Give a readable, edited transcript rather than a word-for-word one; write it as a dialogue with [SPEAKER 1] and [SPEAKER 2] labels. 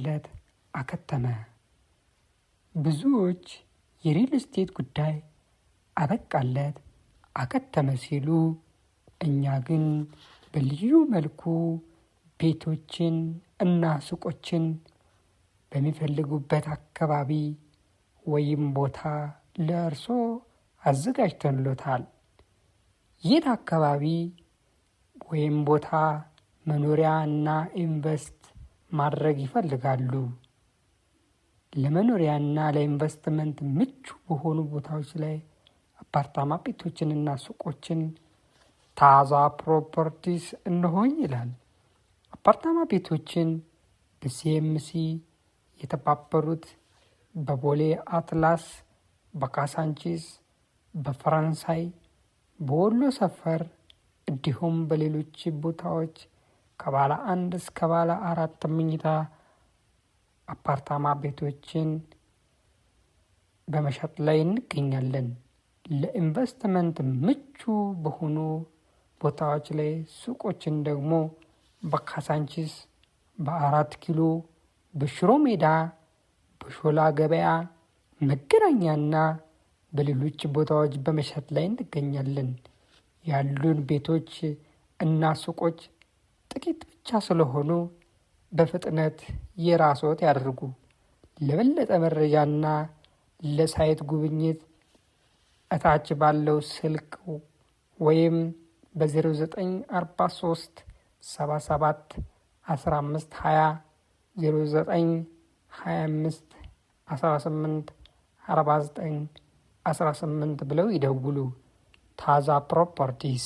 [SPEAKER 1] ለት አከተመ። ብዙዎች የሪል ስቴት ጉዳይ አበቃለት አከተመ ሲሉ፣ እኛ ግን በልዩ መልኩ ቤቶችን እና ሱቆችን በሚፈልጉበት አካባቢ ወይም ቦታ ለእርሶ አዘጋጅተንሎታል። የት አካባቢ ወይም ቦታ መኖሪያ እና ኢንቨስት ማድረግ ይፈልጋሉ? ለመኖሪያ እና ለኢንቨስትመንት ምቹ በሆኑ ቦታዎች ላይ አፓርታማ ቤቶችንና ሱቆችን ታዛ ፕሮፐርቲስ እንሆኝ ይላል። አፓርታማ ቤቶችን በሲኤምሲ የተባበሩት፣ በቦሌ አትላስ፣ በካሳንቺስ፣ በፈረንሳይ፣ በወሎ ሰፈር እንዲሁም በሌሎች ቦታዎች ከባለ 1 እስከ ባለ 4 መኝታ አፓርታማ ቤቶችን በመሸጥ ላይ እንገኛለን። ለኢንቨስትመንት ምቹ በሆኑ ቦታዎች ላይ ሱቆችን ደግሞ በካሳንቺስ፣ በ4 ኪሎ፣ በሽሮ ሜዳ፣ በሾላ ገበያ፣ መገናኛና በሌሎች ቦታዎች በመሸጥ ላይ እንገኛለን። ያሉን ቤቶች እና ሱቆች ጥቂት ብቻ ስለሆኑ በፍጥነት የራስዎት ያድርጉ። ለበለጠ መረጃና ለሳይት ጉብኝት እታች ባለው ስልክ ወይም በ0943 77 1520 0925 18 49 18 ብለው ይደውሉ። ታዛ ፕሮፐርቲስ